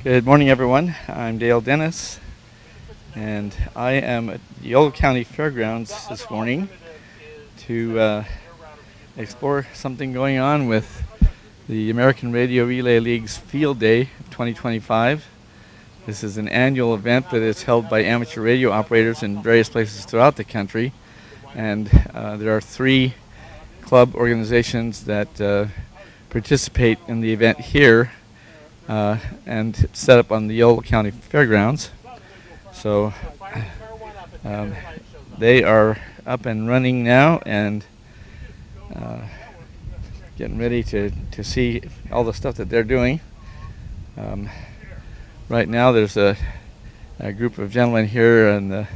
Good morning, everyone. I'm Dale Dennis, and I am at the Yolo County Fairgrounds this morning to explore something going on with the American Radio Relay League's Field Day of 2025. This is an annual event that is held by amateur radio operators in various places throughout the country, and there are 3 club organizations that participate in the event here and set up on the Yolo County Fairgrounds. So they are up and running now and getting ready to see all the stuff that they're doing. Right now there's a group of gentlemen here in the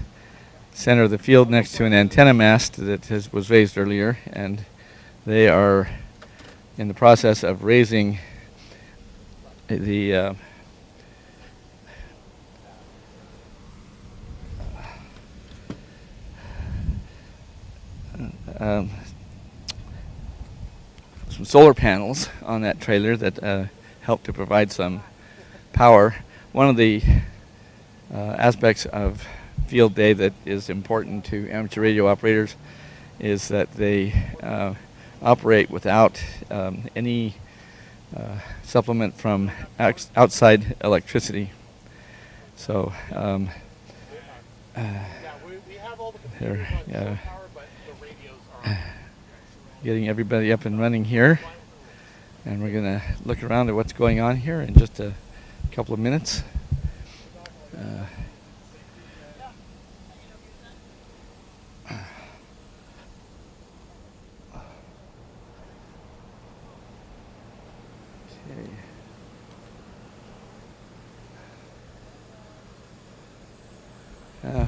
center of the field next to an antenna mast that was raised earlier, and they are in the process of raising the some solar panels on that trailer that help to provide some power. One of the aspects of Field Day that is important to amateur radio operators is that they operate without any supplement from outside electricity. So they're getting everybody up and running here, and we're going to look around at what's going on here in just a couple of minutes.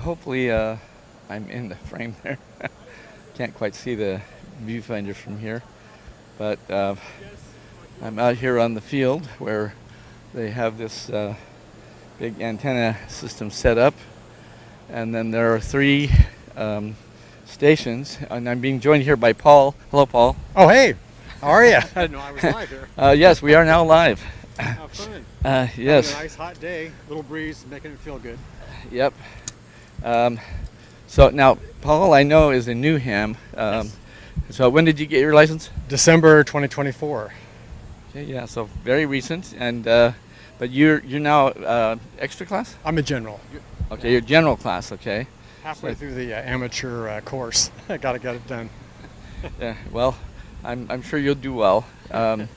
Hopefully I'm in the frame there. Can't quite see the viewfinder from here, but I'm out here on the field where they have this big antenna system set up, and then there are 3 stations, and I'm being joined here by Paul. Hello, Paul. Oh, hey. How are you? I didn't know I was live here. Yes, we are now live. How fun. Yes. Having a nice hot day, little breeze, making it feel good. Yep. So now, Paul, I know, is in Newham. Yes. So when did you get your license? December 2024. Okay, yeah, so very recent. And but you're now extra class? I'm a general. Okay, you're general class. Okay. Halfway through the amateur course. I got to get it done. Yeah. Well, I'm sure you'll do well. And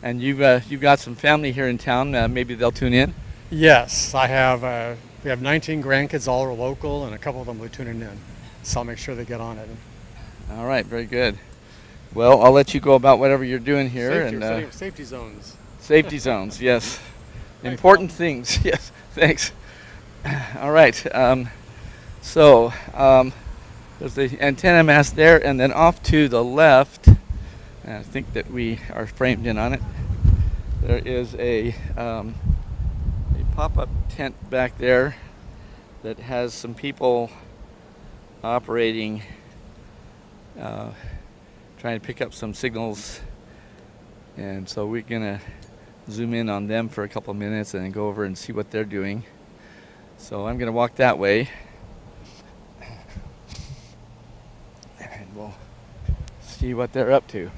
you've got some family here in town. Maybe they'll tune in. Yes, I have. We have 19 grandkids, all are local, and a couple of them are tuning in. So I'll make sure they get on it. All right, very good. Well, I'll let you go about whatever you're doing here. Safety zones. Safety zones, yes. Important things, yes. Thanks. All right. So there's the antenna mast there, and then off to the left, and I think that we are framed in on it. There is a pop-up tent back there that has some people operating, trying to pick up some signals, and so we're gonna zoom in on them for a couple of minutes and then go over and see what they're doing. So I'm gonna walk that way, and we'll see what they're up to.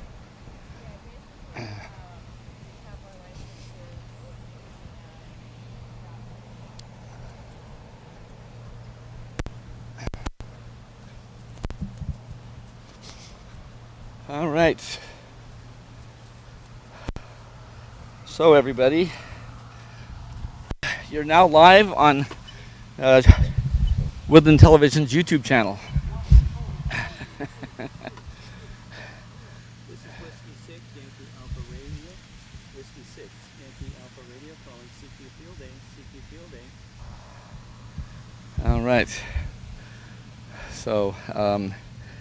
All right. So everybody, you're now live on Woodland Television's YouTube channel. This is Whiskey 6, Yankee Alpha Radio. Whiskey 6, Yankee Alpha Radio, calling CQ Field Day. CQ Field Day. All right. So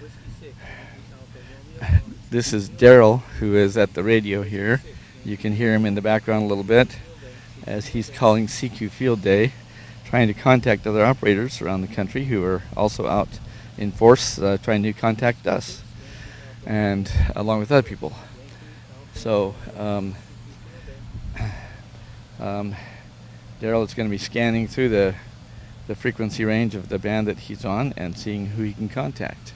Whiskey 6, Yankee Alpha Radio. this is Daryl, who is at the radio here. You can hear him in the background a little bit as he's calling CQ Field Day, trying to contact other operators around the country who are also out in force trying to contact us, and along with other people. So Daryl is going to be scanning through the frequency range of the band that he's on and seeing who he can contact.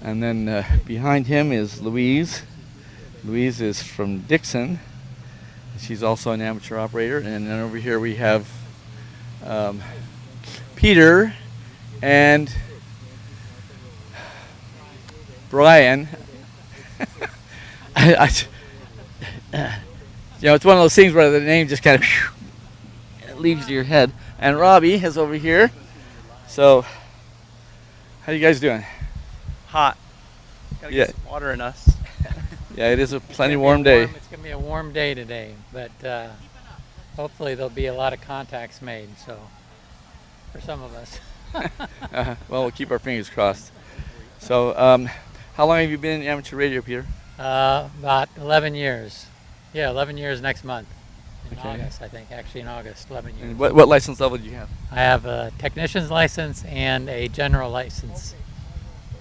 And then behind him is Louise. Louise is from Dixon. She's also an amateur operator. And then over here we have Peter and Brian. It's one of those things where the name just kind of leaves your head. And Robbie is over here. So, how you guys doing? Hot. Gotta Yeah. get some water in us. Yeah, it is a plenty warm day. It's going to be a warm day today, but hopefully there'll be a lot of contacts made, so, for some of us. Well, we'll keep our fingers crossed. So, how long have you been in amateur radio, Peter? About 11 years. Yeah, 11 years next month. In Okay. August, I think. Actually, in August, 11 years. And what license level do you have? I have a technician's license and a general license.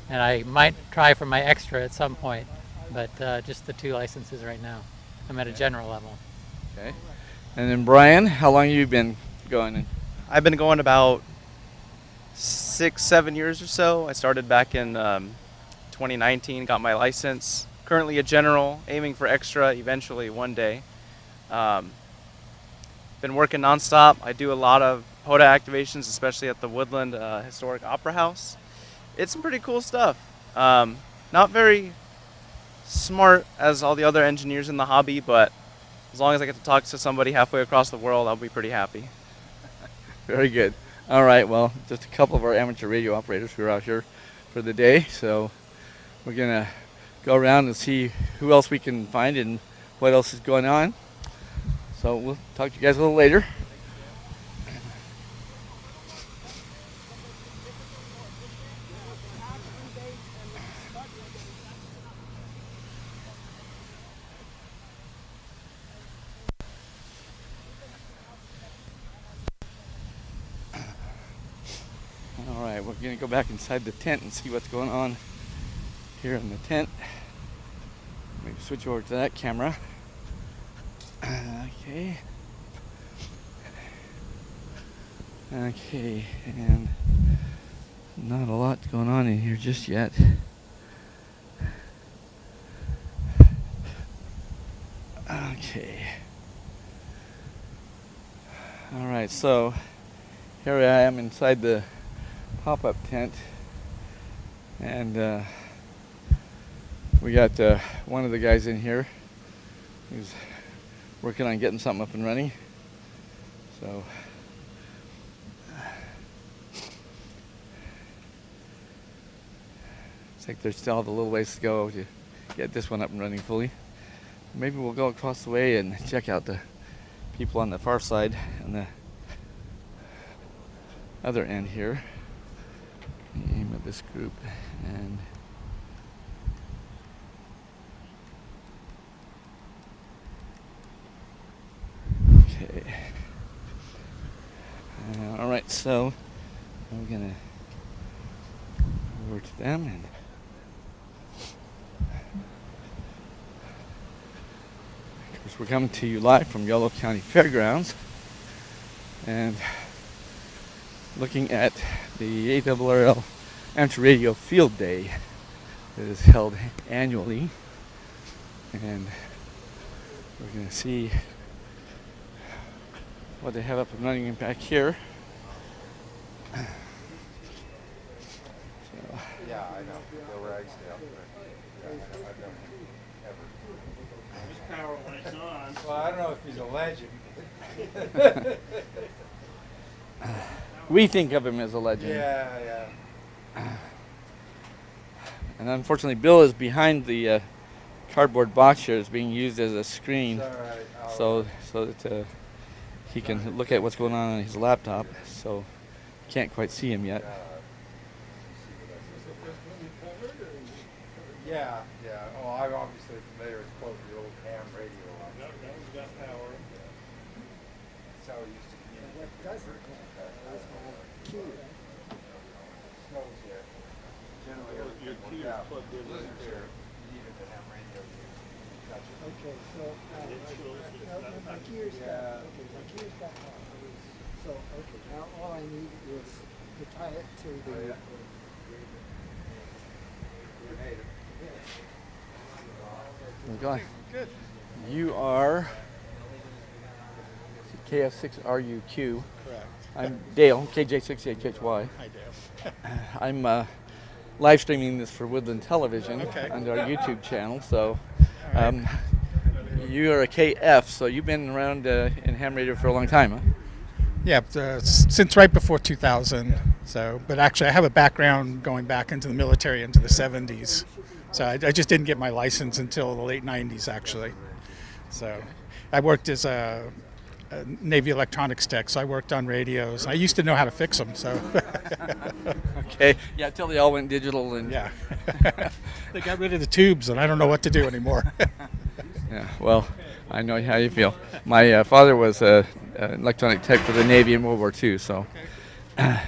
And I might try for my extra at some point, but just the 2 licenses right now. I'm at a general level. Okay. And then Brian, how long have you been going? I've been going about 6-7 years or so. I started back in 2019, got my license. Currently a general, aiming for extra eventually one day. Been working nonstop. I do a lot of POTA activations, especially at the Woodland Historic Opera House. It's some pretty cool stuff. Not very smart as all the other engineers in the hobby, but as long as I get to talk to somebody halfway across the world, I'll be pretty happy. Very good. All right, well, just a couple of our amateur radio operators who are out here for the day. So we're going to go around and see who else we can find and what else is going on. So we'll talk to you guys a little later. All right, we're going to go back inside the tent and see what's going on here in the tent. Maybe switch over to that camera. Okay. Okay, and not a lot going on in here just yet. Okay. All right, so here I am inside the pop-up tent, and we got one of the guys in here who's working on getting something up and running. So looks like there's still a little ways to go to get this one up and running fully. Maybe we'll go across the way and check out the people on the far side and the other end here. Aim at this group and okay. All right, so we're gonna go over to them and of course we're coming to you live from Yolo County Fairgrounds and looking at the ARRL Amateur Radio Field Day that is held annually, and we're going to see what they have up and running back here. So, Yeah, I know. Bill Ragsdale. Yeah, I've known him ever. His power lights on. Well, I don't know if he's a legend. we think of him as a legend. Yeah. And unfortunately, Bill is behind the cardboard box here. It's being used as a screen, It's all right. so that he can look at what's going on his laptop. So can't quite see him yet. Yeah. Oh, I'm obviously familiar with quote the old ham radio. That one's got power. That's how we used to communicate. What does it? Snows here. Generally, Your key is plugged in right there. You needed the ham radio. You touch it. Okay, so my gears got hot. So okay, now all I need is to tie it to the. Okay. Good. You are KF6RUQ. Correct. I'm Dale, KJ6HHY. Hi, Dale. I'm live streaming this for Woodland Television Okay. on our YouTube channel. So you are a KF, so you've been around in ham radio for a long time, huh? Yeah, since right before 2000. So, but actually, I have a background going back into the military into the 70s. So I just didn't get my license until the late 90s, actually. So I worked as a Navy electronics tech, so I worked on radios. I used to know how to fix them, so. Okay. Yeah, until they all went digital and. Yeah. They got rid of the tubes, and I don't know what to do anymore. Yeah. Well, I know how you feel. My father was an electronic tech for the Navy in World War II, so. I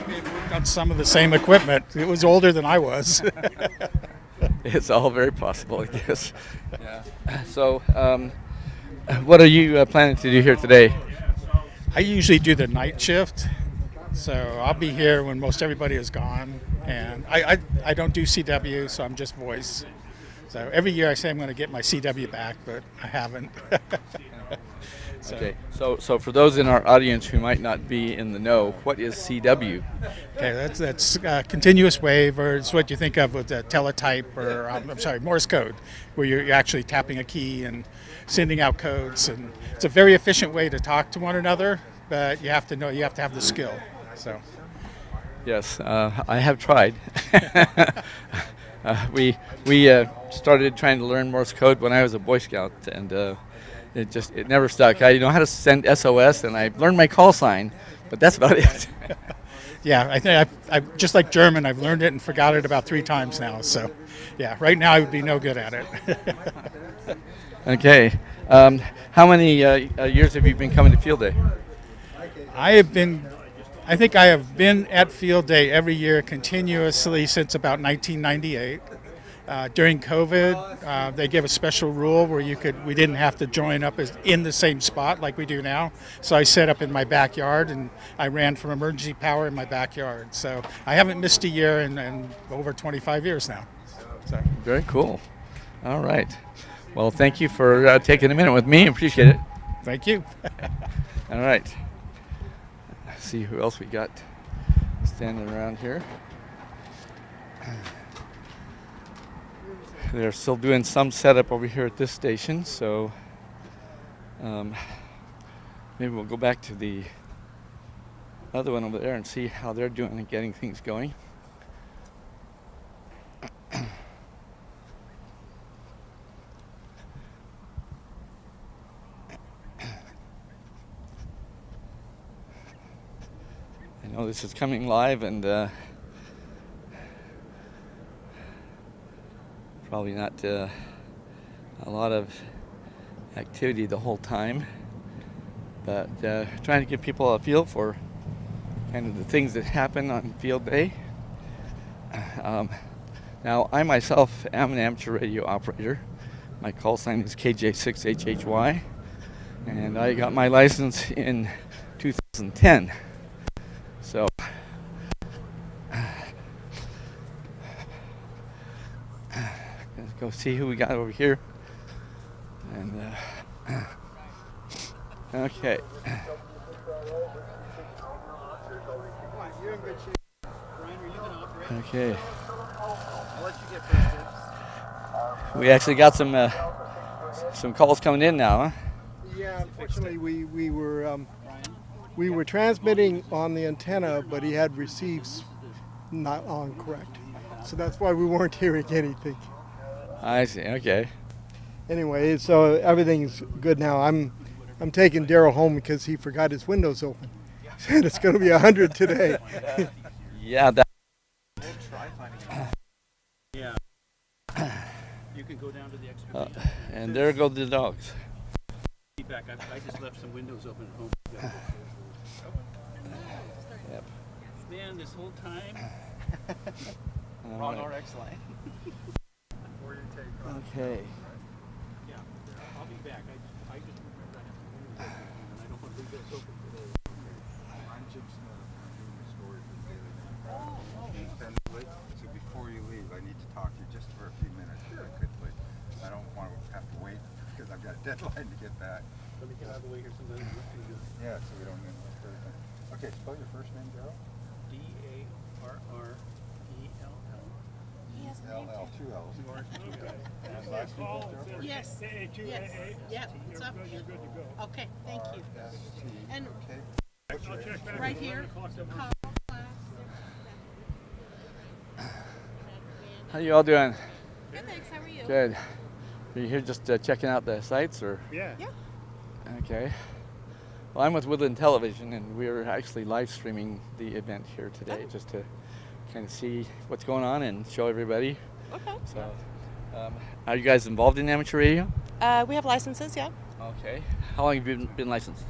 may have worked on some of the same equipment. It was older than I was. It's all very possible, I guess. Yeah. So, what are you planning to do here today? I usually do the night shift, so I'll be here when most everybody is gone. And I don't do CW, so I'm just voice. So every year I say I'm going to get my CW back, but I haven't. So. Okay. So for those in our audience who might not be in the know, what is CW? Okay, that's continuous wave, or it's what you think of with the teletype, or I'm sorry, Morse code, where you're actually tapping a key and sending out codes, and it's a very efficient way to talk to one another. But you have to have the skill. So. Yes, I have tried. We started trying to learn Morse code when I was a Boy Scout, and it never stuck. I know how to send SOS, and I learned my call sign, but that's about it. Yeah, I think I just like German. I've learned it and forgot it about 3 times now. So, yeah, right now I would be no good at it. Okay, how many years have you been coming to Field Day? I think I have been at Field Day every year continuously since about 1998. During COVID, they gave a special rule where we didn't have to join up in the same spot like we do now. So I set up in my backyard, and I ran from emergency power in my backyard. So I haven't missed a year in over 25 years now. So. Very cool. All right. Well, thank you for taking a minute with me. Appreciate it. Thank you. All right. Let's see who else we got standing around here. They're still doing some setup over here at this station, so maybe we'll go back to the other one over there and see how they're doing and getting things going. I know this is coming live, and probably not a lot of activity the whole time, but trying to give people a feel for kind of the things that happen on Field Day. Now, I myself am an amateur radio operator. My call sign is KJ6HHY, and I got my license in 2010. So let's go see who we got over here. And okay. Okay. I'll let you get first dibs. We actually got some calls coming in now, huh? Yeah, unfortunately, we were transmitting on the antenna, but he had receives not on correct, so that's why we weren't hearing anything. I see. Okay. Anyway, so everything's good now. I'm taking Daryl home because he forgot his windows open. Said it's going to be 100 today. Yeah. That. Yeah. You can go down to the extra And there go the dogs. feedback. I just left some windows open at home. Yep. Man, this whole time. Wrong RX line. Okay. Yeah. back. I just remember I have to leave this and I don't want to leave this open for the. I'm Jim Smith. I'm doing the story for the Daily News. So before you leave, I need to talk to you just for a few minutes, if I could, please. I don't want to have to wait because I've got a deadline to get back. Let me get out of the way here so that Yeah, so we don't end up everything. Okay, spell your first name, Daryl. DARRELL. LL, two L's. And last name, Daryl? Yes. Yes. Yeah. It's up. You're good to go. Okay. Thank you. RST. And Okay. I'll check back. right here. How you all doing? Good. Thanks. How are you? Good. Are you here just checking out the sites, or? Yeah. Yeah. Okay. Well, I'm with Woodland Television, and we're actually live streaming the event here today, just to kind of see what's going on and show everybody. Okay. So, are you guys involved in amateur radio? We have licenses. Yeah. Okay. How long have you been licensed?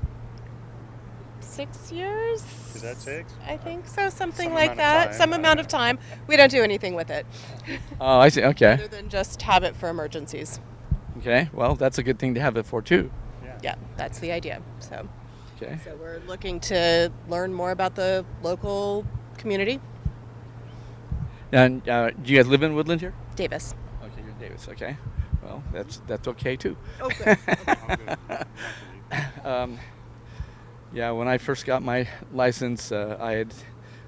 6 years. Is that 6? I think so. Something Some like amount of that. time. Some amount of time. We don't do anything with it Oh, I see. Okay. other than just have it for emergencies. Okay. Well, that's a good thing to have it for too. Yeah. That's the idea. So. Okay. So we're looking to learn more about the local community. And do you guys live in Woodland here? Davis. Okay, you're in Davis. Okay. Well, that's okay too. Oh, good. Yeah, when I first got my license, I had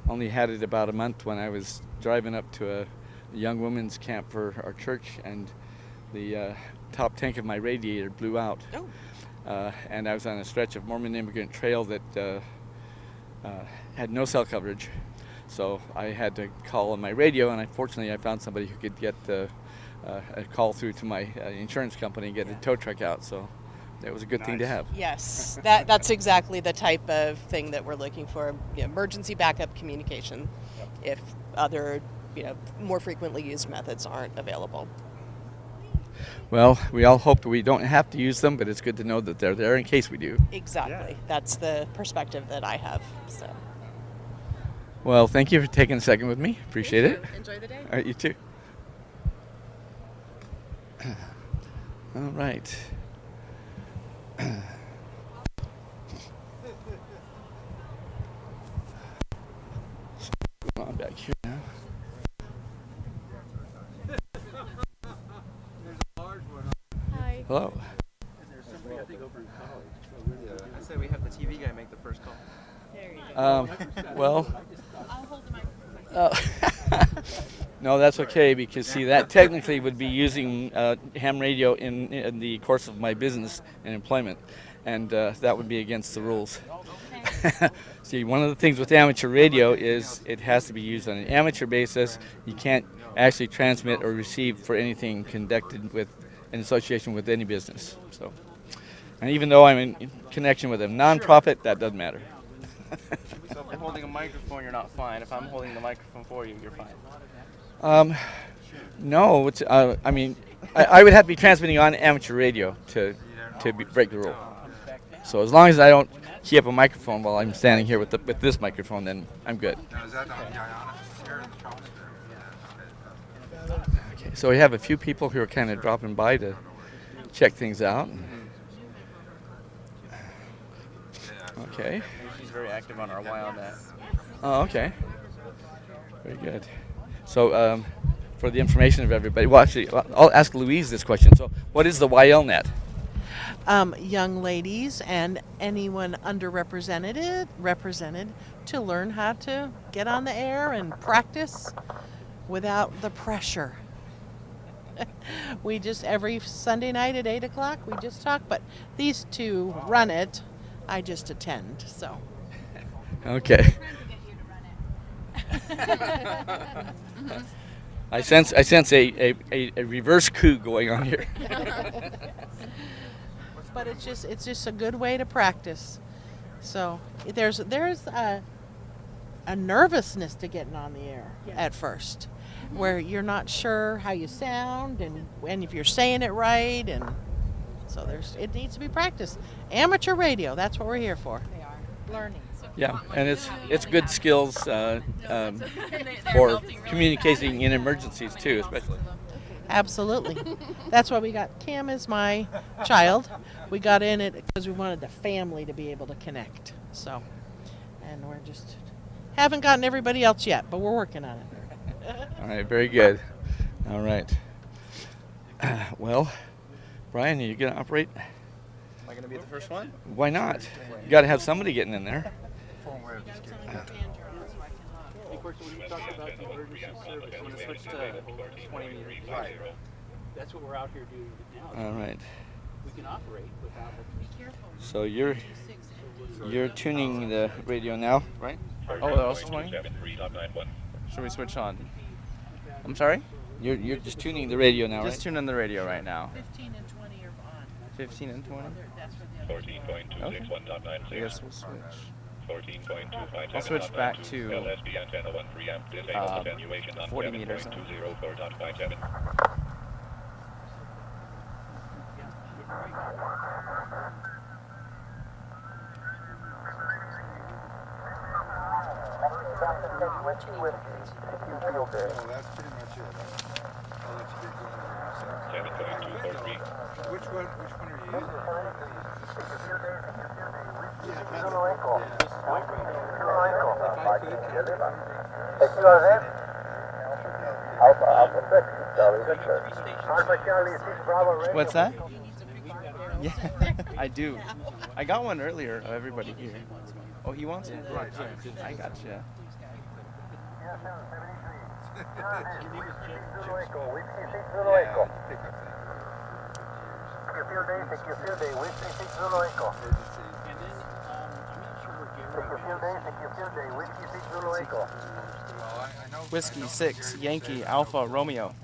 only had it about a month when I was driving up to a young women's camp for our church, and the top tank of my radiator blew out. Oh. And I was on a stretch of Mormon Immigrant Trail that had no cell coverage. So I had to call on my radio, and fortunately I found somebody who could get a call through to my insurance company and get a tow truck out. So that was a good thing to have. Yes, that's exactly the type of thing that we're looking for. Emergency backup communication, if other, more frequently used methods aren't available. Well, we all hope that we don't have to use them, but it's good to know that they're there in case we do. Exactly. That's the perspective that I have. So. Well, thank you for taking a second with me. Appreciate it. Enjoy the day. All right, you too. All right. Going on back here now. Hi. Hello. There's somebody I think over in college. I say we have the TV guy make the first call. There you go. Well, I'll hold the microphone. no, that's okay, because see, that technically would be using ham radio in the course of my business and employment, and that would be against the rules. See, one of the things with amateur radio is it has to be used on an amateur basis. You can't actually transmit or receive for anything conducted with in association with any business. So, and even though I'm in connection with a nonprofit, that doesn't matter. So if I'm holding a microphone, you're not fine. If I'm holding the microphone for you, you're fine. No, it's, I mean, I would have to be transmitting on amateur radio to break the rule. So as long as I don't key up a microphone while I'm standing here with this microphone, then I'm good. Now, is that on Guyana? Here in Charleston? Okay, so we have a few people who are kind of dropping by to check things out. Okay. She's very active on our YLNet. Oh, okay. Very good. So, for the information of everybody, well, actually, I'll ask Louise this question. So, what is the YLNet? Young ladies and anyone represented to learn how to get on the air and practice without the pressure. We just, every Sunday night at 8 o'clock, we just talk, but these two run it. I just attend, so. Okay. I sense a reverse coup going on here. But it's just a good way to practice. So there's a nervousness to getting on the air at first, where you're not sure how you sound and if you're saying it right, and so it needs to be practiced. Amateur radio, that's what we're here for. They are learning. Yeah, and it's good skills for communicating in emergencies too, especially. Absolutely. That's why we got Cam as my child. We got in it because we wanted the family to be able to connect. So, and we're just haven't gotten everybody else yet, but we're working on it. All right, very good. All right. Well, Brian, are you going to operate? Am I going to be the first one? Why not? You got to have somebody getting in there. Of course, when you talk about the emergency service, when it switched to 20 meters, right. That's what we're out here doing now. All right. We can operate without it. Be careful. So you're tuning the radio now, right? Oh, that was 20? Should we switch on? I'm sorry? You're just tuning the radio now, right? Just tuning the radio right now. 15 and 20 are on. 15 and 20? That's for the Okay. I guess we'll switch. I'll switch back to 40 meters. Oh, that's pretty much it. I'll let you get going there in a second. Which one are you using? What's that? Yeah, I do. I got one earlier of everybody here. Oh, he wants it? Right. I got you. Whiskey 6, Yankee, Alpha, Romeo.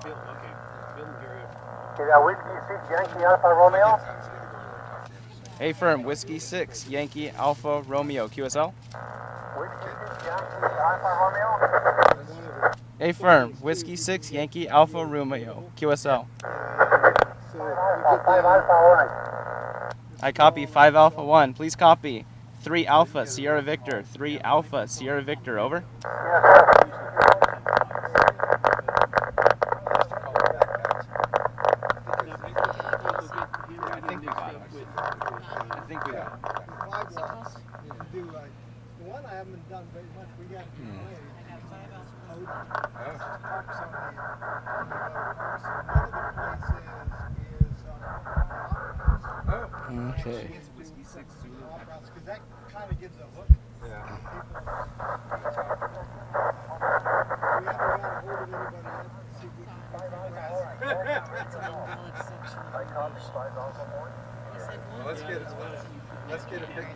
Whiskey 6, Yankee, Alpha, Romeo. A firm, Whiskey 6, Yankee, Alpha, Romeo, QSL. A firm, Whiskey 6, Yankee, Alpha, Romeo, QSL. I copy 5 Alpha 1. Please copy 3 Alpha, Sierra Victor, 3 Alpha, Sierra Victor, over. The one I haven't done very much. We got to play. Okay. Because that kind of gives a hook. Yeah. We haven't got a hold of anybody yet. See if we can Well, let's get a pic.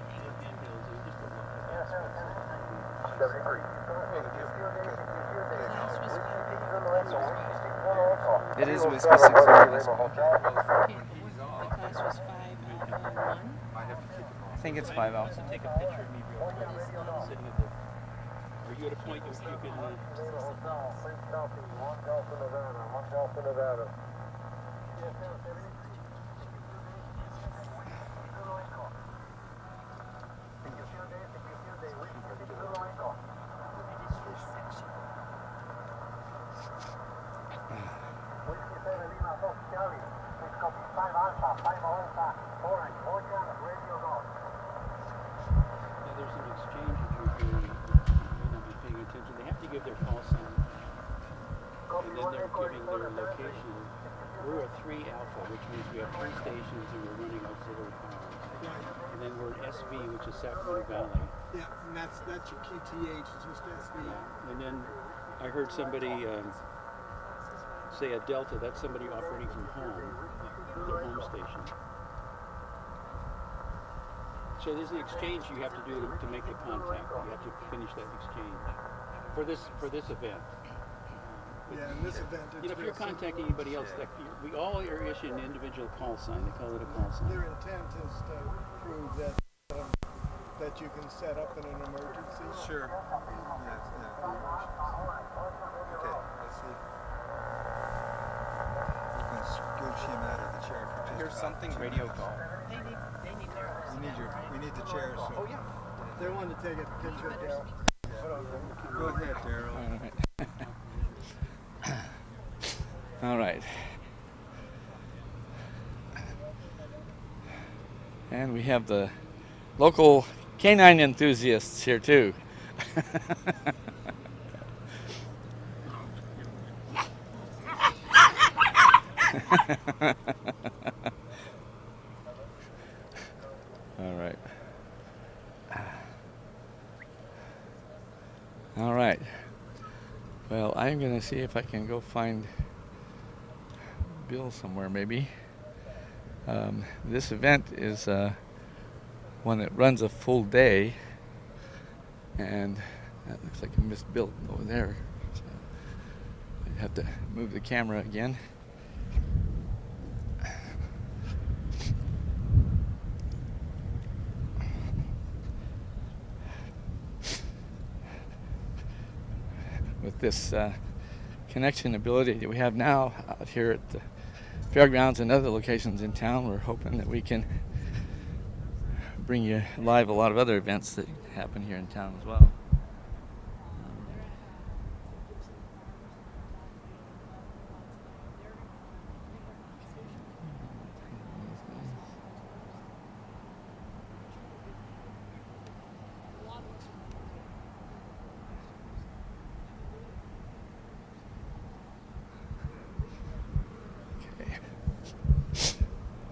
It is Whiskey 6. The class was 5 Alpha 1. I have to keep it I think it's 5 Alpha. Take a picture of me real quick. Sitting at the. Are you at a point you can? There's an exchange that you're doing. You may not be paying attention. They have to give their call sign, and then they're giving their location. We're a 3 Alpha, which means we have 3 stations and we're running auxiliary power. And then we're an SV, which is Sacramento Valley. Yeah, and that's your QTH. It's just SV. Yeah. And then I heard somebody say a Delta. That's somebody operating from home, their home station. So there's an exchange you have to do to make the contact. You have to finish that exchange for this event. Yeah, in this event, You know, if you're contacting anybody else, we all are issuing an individual call sign. They call it a call sign. their intent is to prove that you can set up in an emergency. Sure. Yes, yeah. Okay, let's see. You can scooch him out of the chair for just Here's something radio call. They need theirs. We need the chairs. So. Oh, yeah. They wanted to take a picture of Daryl. Go ahead, Daryl. All right. All right. And we have the local canine enthusiasts here too. All right. All right. Well, I'm going to see if I can go find Bill somewhere maybe. This event is one that runs a full day, and that looks like I missed Bill over there. So I have to move the camera again. With this connection ability that we have now out here at the Fairgrounds and other locations in town, we're hoping that we can bring you live a lot of other events that happen here in town as well.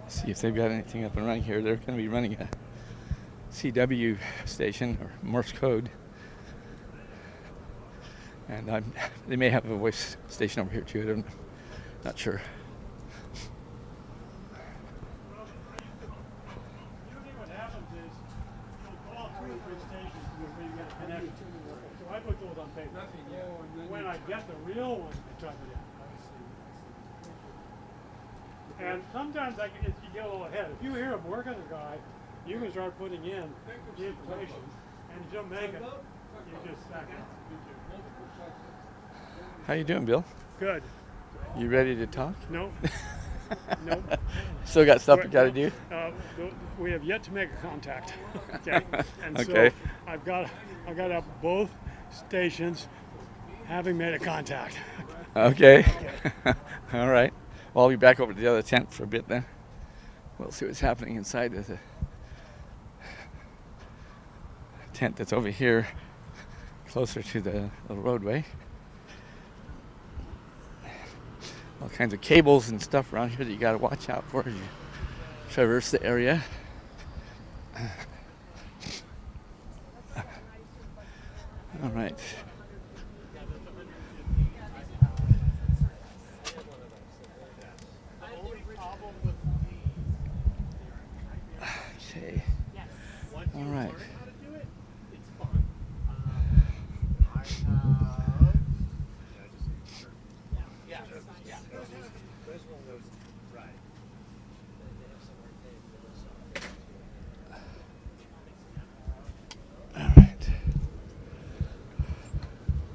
See if they've got anything up and running here. They're going to be running a CW station or Morse code, and they may have a voice station over here too. I'm not sure. Usually what happens is you'll call 2 or 3 stations where you get a connection. So I put those on paper. When I get the real one, I type it in. And sometimes you get a little ahead. If you hear him working the guy, you can start putting in the information, and if you don't make it, you just sack it. How you doing, Bill? Good. You ready to talk? No. Nope. Still got stuff you got to do? We have yet to make a contact. Okay. And okay. So I've got to have both stations having made a contact. Okay. All right. Well, I'll be back over to the other tent for a bit then. We'll see what's happening inside of the tent that's over here, closer to the little roadway. All kinds of cables and stuff around here that you got to watch out for as you traverse the area. All right. Okay. All right.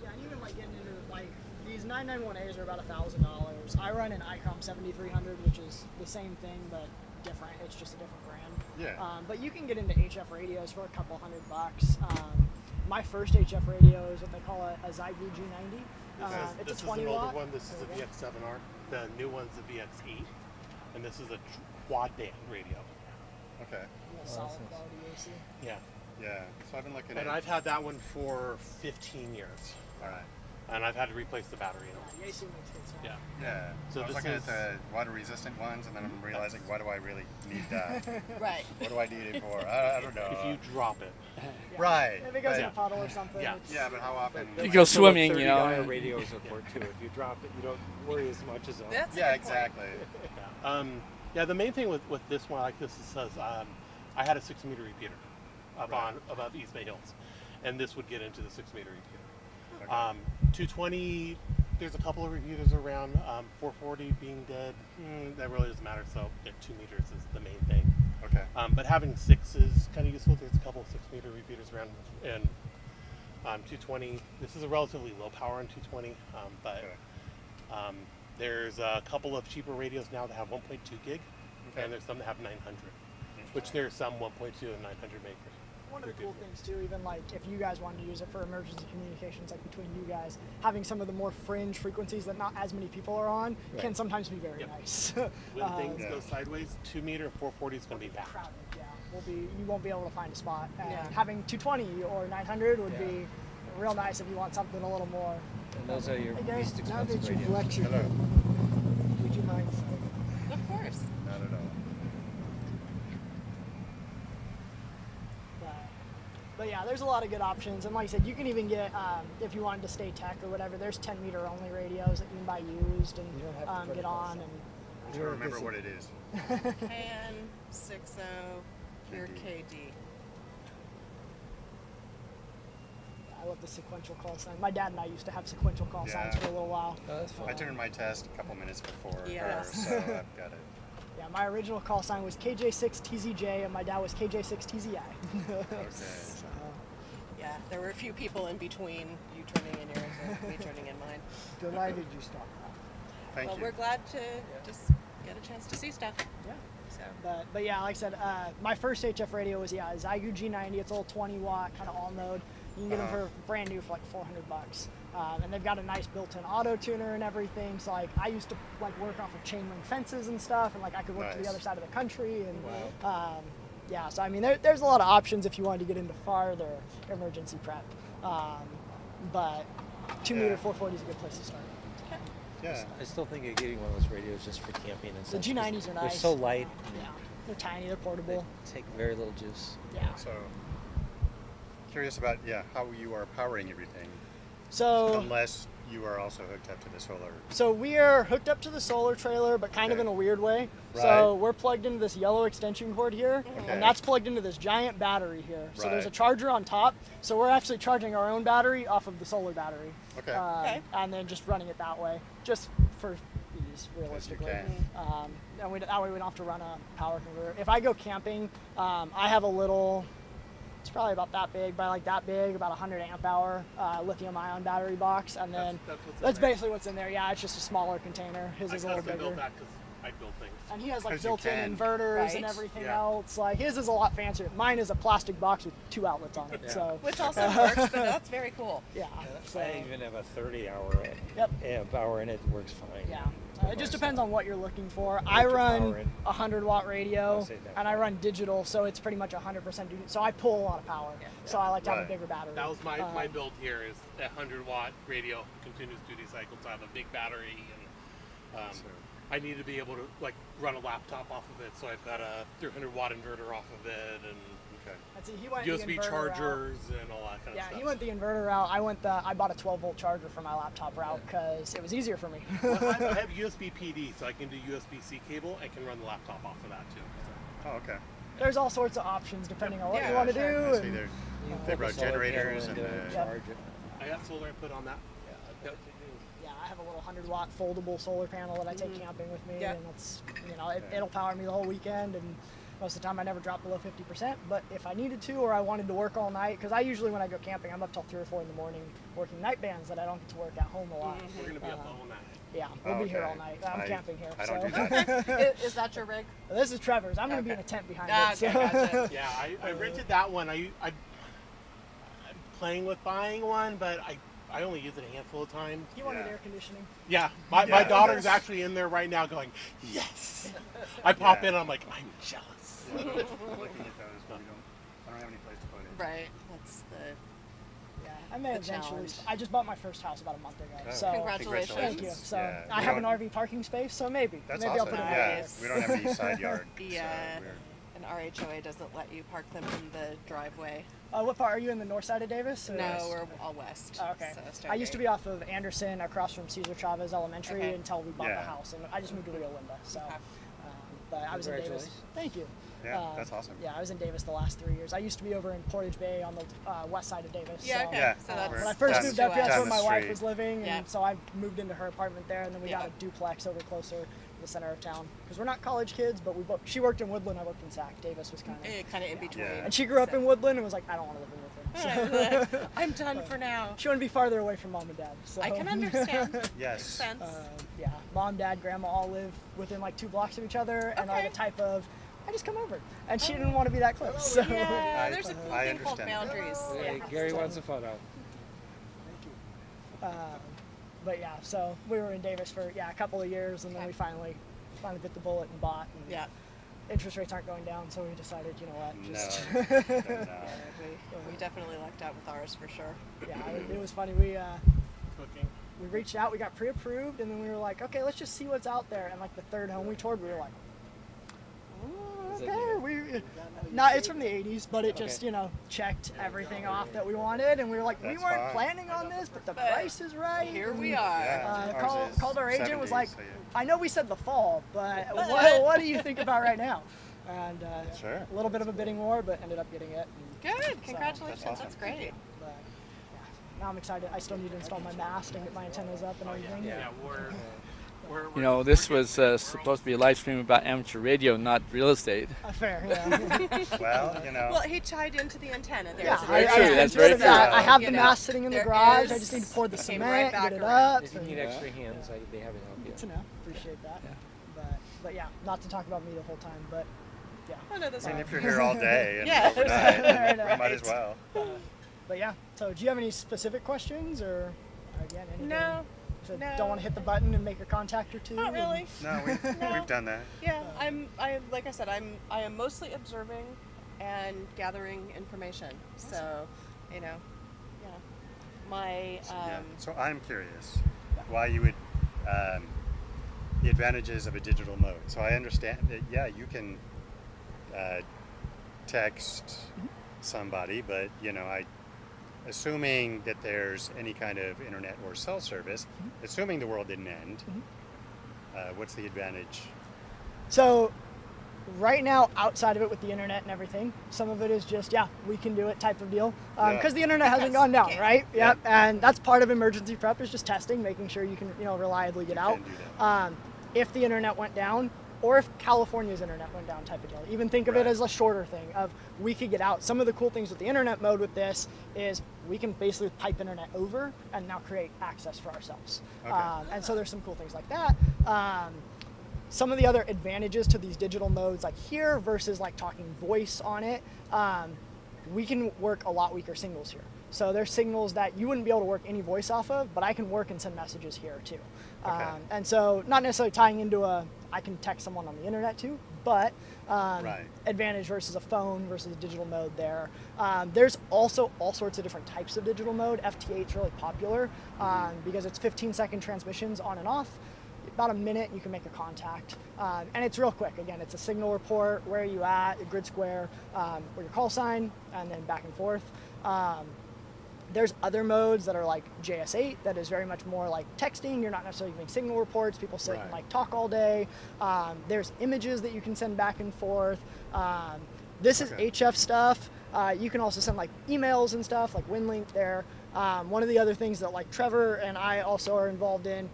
Yeah, and even like getting into like these 991As are about $1,000. I run an ICOM 7300, which is the same thing but different. It's just a different brand. Yeah. But you can get into HF radios for a couple $100. My first HF radio is what they call a Zygu G90. It's a 20 is an watt. older one. This is the VX7R. The new one's the VX8, and this is a quad band radio. Okay. Solid quality AC. Yeah. Yeah. So I've been looking And at. I've had that one for 15 years. All right. And I've had to replace the battery in it. The AC makes good sound. Yeah. Yeah. So I was this looking is- at the water-resistant ones, and then I'm realizing, why do I really need that? Right. What do I need it for? I don't know. If you drop it. Yeah. Right. If it goes in but- a puddle or something. Yeah. It's, Yeah, but how often? You go swimming, you know. $30 radios are for too. If you drop it, you don't worry as much as a. That's a Yeah, good point. exactly. Yeah, the main thing with this one like this is says I had a 6-meter repeater up on above East Bay Hills, and this would get into the 6-meter repeater. Okay. 220, there's a couple of repeaters around. 440 being dead, that really doesn't matter. So yeah, 2 meters is the main thing. Okay. But having 6 is kind of useful. There's a couple of 6-meter repeaters around, and 220. This is a relatively low power on 220, but. Okay. There's a couple of cheaper radios now that have 1.2 gig, Okay. and there's some that have 900, which there's some 1.2 and 900 makers. One of the cool things too, even like if you guys wanted to use it for emergency communications, like between you guys, having some of the more fringe frequencies that not as many people are on can sometimes be very nice. When things go sideways, 2 meter 440 is going to be back. Crowded, you won't be able to find a spot. And having 220 or 900 would be real nice if you want something a little more. And those are your least Now expensive that you radios. flex your would you mind? Of course. Not at all. But yeah, there's a lot of good options, and like I said, you can even get if you wanted to stay tech or whatever. There's 10 meter only radios that you can buy used and get on. And I don't remember what it is. KN60 pure KD. I love the sequential call sign. My dad and I used to have sequential call signs for a little while. Oh, that's fun. I turned my test a couple minutes before her, Yes. so I've got it. Yeah, my original call sign was KJ6TZJ, and my dad was KJ6TZI. Okay. Yeah, there were a few people in between you turning in yours and me turning in mine. Delighted you stopped. Thank Well, you. we're glad to just get a chance to see stuff. Yeah. So. But yeah, like I said, my first HF radio was Zygu G90. It's a little 20 watt kind of all node. You can get them for brand new for like $400. And they've got a nice built-in auto tuner and everything. So like I used to like work off of chain link fences and stuff, and like I could work to the other side of the country. And yeah, so I mean there's a lot of options if you wanted to get into farther emergency prep. But 2 meter 440 is a good place to start. Yeah. I still think of getting one of those radios just for camping and The such. G90s are nice. They're so light. Yeah, they're tiny, they're portable. They take very little juice. Yeah. So, curious about, how you are powering everything. So, unless you are also hooked up to the solar. So we are hooked up to the solar trailer, but kind of in a weird way. Right. So we're plugged into this yellow extension cord here, Okay. and that's plugged into this giant battery here. So there's a Right. charger on top. So we're actually charging our own battery off of the solar battery. Okay. And then just running it that way, just for ease, realistically. And that way we don't have to run a power converter. If I go camping, I have a little, it's probably about that big, by like that big, about 100 amp hour lithium ion battery box, and then that's basically what's in there. Yeah, it's just a smaller container. His is a little bigger. build that because I build things. And he has like 'Cause you built-in can. inverters and everything else. Like his is a lot fancier. Mine is a plastic box with 2 outlets on it. So Which also works, but that's very cool. Yeah. So, I even have a 30-hour amp hour, and it works fine. yeah. It just depends on what you're looking for. I run a 100-watt radio, and I run digital, so it's pretty much 100% duty. So I pull a lot of power. So I like to have a bigger battery. That was my build here is a 100-watt radio, continuous duty cycle. So I have a big battery, and I need to be able to like run a laptop off of it. So I've got a 300-watt inverter off of it, and he went the USB inverter chargers and all that kind of Yeah, stuff. he went the inverter route. I bought a 12-volt charger for my laptop route because it was easier for me. Well, I have USB PD, so I can do USB-C cable. I can run the laptop off of that too. So. Oh, okay. There's all sorts of options depending on what Yeah, you want to sure. do. I see and- there. They've got generators and charge it. I got solar input on that. Yeah, I have a little 100-watt foldable solar panel that I take camping with me, and it's it'll power me the whole weekend. And most of the time, I never drop below 50%. But if I needed to, or I wanted to work all night, because I usually when I go camping, I'm up till 3 or 4 in the morning working night bands that I don't get to work at home a lot. We're gonna be up all night. Yeah, we'll be here all night. I'm camping here. I don't so. do that. Is that your rig? This is Trevor's. I'm going to be in a tent behind it. Okay, so. gotcha. Yeah, I rented that one. I'm playing with buying one, but I only use it a handful of times. You wanted air conditioning? Yeah, my daughter's actually in there right now going, yes. I pop in, I'm like, I'm jealous. Looking at those, but I don't have any place to put it. Right, that's the. Yeah, I may The eventually. challenge. I just bought my first house about a month ago. Oh, so Congratulations. Thank you. So Yeah, I we have an don't- RV parking space, so maybe. That's maybe awesome. I'll put it Yeah, Nice. we don't have any side yard. Yeah, and RHOA doesn't let you park them in the driveway. What part are you in the north side of Davis? or- No, we're all west. Oh, okay. So I used to be off of Anderson across from Cesar Chavez Elementary Okay. until we bought Yeah. the house, and I just moved to Rio Linda. So, Okay. but I was in Davis. Congratulations. Thank you. Yeah, that's awesome. Yeah, I was in Davis the last 3 years. I used to be over in Portage Bay on the west side of Davis. Yeah, so, okay. Yeah. So that's when I first down- moved up here, that's down where the my wife street. was living, and Yeah. so I moved into her apartment there, and then we got Yeah. a duplex over closer to the center of town. Because we're not college kids, but she worked in Woodland, I worked in Sac. Davis was kind of in between. And she grew up in Woodland and was like, I don't want to live in Woodland. So I'm done for now. she wanted to be farther away from mom and dad. So. I can understand. Yes. Sense. Yeah, mom, dad, grandma all live within like 2 blocks of each other, and are Okay. the type of I just come over. And she didn't want to be that close. So. Yeah, there's a cool I thing called understand. boundaries. Hey, Gary wants a photo. But yeah, so we were in Davis for a couple of years, and then we finally bit the bullet and bought. And Yeah. interest rates aren't going down, so we decided, you know what, just We definitely lucked out with ours for sure. yeah, it was funny. We reached out, we got pre-approved, and then we were like, okay, let's just see what's out there. And like the third home we toured, we were like, okay, it's from the 80s, but it just checked everything off that we wanted, and we were like, we weren't planning on this, but the price is right. Here we are. Called our agent, was like, I know we said the fall, but what do you think about right now? And a little bit of a bidding war, but ended up getting it. Good, congratulations, that's great. But, yeah, now I'm excited. I still need to install my mast and get my antennas up and everything. Yeah, You know, this was supposed to be a live stream about amateur radio, not real estate. Fair, yeah. Well, you know. Well, he tied into the antenna there. Yeah, That's very true. I have the mast sitting in the garage. I just need to pour the cement, get it up. If you need extra hands, they have it help you. Good to know. Appreciate that. Yeah. But yeah, not to talk about me the whole time, but yeah. Oh, no, that's I mean, fine. if you're here all day and Yeah. overnight, then might as well. But yeah, so do you have any specific questions, or again, anything? No. So don't want to hit the button and make a contact or two? Not really. No, we've done that. Yeah, like I said, I am mostly observing and gathering information. So, my So I'm curious why you would the advantages of a digital mode. So I understand that you can text somebody, but assuming that there's any kind of internet or cell service, assuming the world didn't end, what's the advantage? So right now, outside of it with the internet and everything, some of it is just, we can do it type of deal. Because the internet hasn't gone down, right? Yep. And that's part of emergency prep, is just testing, making sure you can reliably get out. If the internet went down, or if California's internet went down type of deal. Even think of it as a shorter thing of we could get out. Some of the cool things with the internet mode with this is we can basically pipe internet over and now create access for ourselves. Okay. And so there's some cool things like that. Some of the other advantages to these digital modes like here versus like talking voice on it, we can work a lot weaker signals here. So there's signals that you wouldn't be able to work any voice off of, but I can work and send messages here too. Okay. And so not necessarily tying into I can text someone on the internet too, but advantage versus a phone versus a digital mode there. There's also all sorts of different types of digital mode. FT8 is really popular because it's 15-second transmissions on and off. About a minute, you can make a contact. And it's real quick. Again, it's a signal report, where are you at, a grid square, or your call sign, and then back and forth. There's other modes that are like JS8 that is very much more like texting. You're not necessarily giving signal reports. People sit and like talk all day. There's images that you can send back and forth. This is HF stuff. You can also send like emails and stuff, like WinLink there. One of the other things that like Trevor and I also are involved in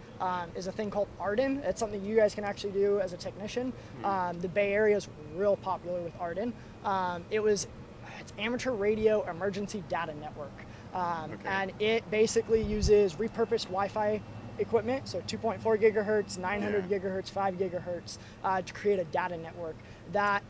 is a thing called Arden. It's something you guys can actually do as a technician. The Bay Area is real popular with Arden. It's Amateur Radio Emergency Data Network. And it basically uses repurposed Wi-Fi equipment, so 2.4 gigahertz, 900 gigahertz, 5 gigahertz, to create a data network that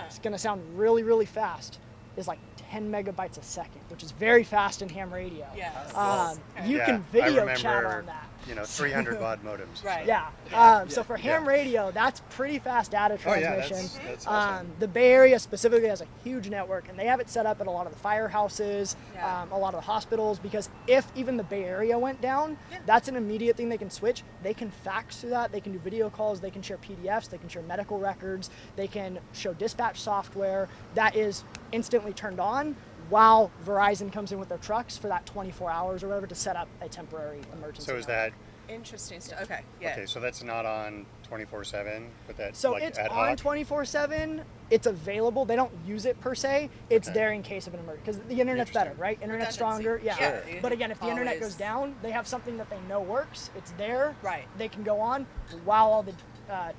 is going to sound really, really fast. Is like 10 megabytes a second, which is very fast in ham radio. Yes. You can video chat on that. 300 baud modems. Right. Yeah. So for ham radio, that's pretty fast data transmission. That's awesome. The Bay Area specifically has a huge network, and they have it set up at a lot of the firehouses, a lot of the hospitals, because if even the Bay Area went down, that's an immediate thing they can switch. They can fax through that. They can do video calls. They can share PDFs. They can share medical records. They can show dispatch software. That is instantly turned on while Verizon comes in with their trucks for that 24 hours or whatever to set up a temporary emergency. So is that interesting stuff? Okay. Yeah. Okay, so that's not on 24/7, but that's so like it's ad on hoc? 24/7. It's available. They don't use it per se. It's there in case of an emergency because the internet's better, right? Internet's stronger. Yeah. Sure. But again, if the internet goes down, they have something that they know works. It's there. Right. They can go on while all the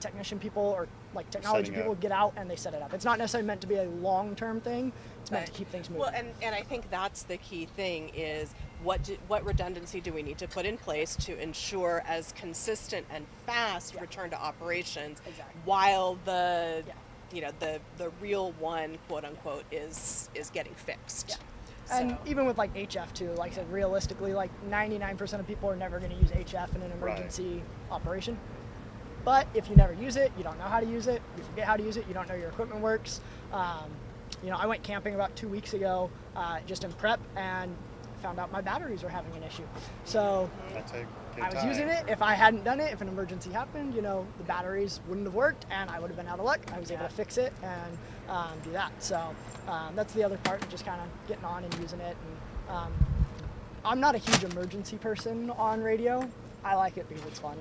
technician people or like technology Setting people up. get out and they set it up. It's not necessarily meant to be a long-term thing. It's meant to keep things moving. Well, and I think that's the key thing is what redundancy do we need to put in place to ensure as consistent and fast return to operations while the you know, the real one, quote unquote, is getting fixed. Yeah. And even with like HF too, like I said, realistically, like 99% of people are never going to use HF in an emergency operation. But if you never use it, you don't know how to use it, you forget how to use it, you don't know your equipment works. You know, I went camping about 2 weeks ago, just in prep, and found out my batteries were having an issue. So I was using it. If I hadn't done it, if an emergency happened, you know, the batteries wouldn't have worked, and I would have been out of luck. I was able to fix it and do that. So that's the other part, just kind of getting on and using it. And I'm not a huge emergency person on radio. I like it because it's fun.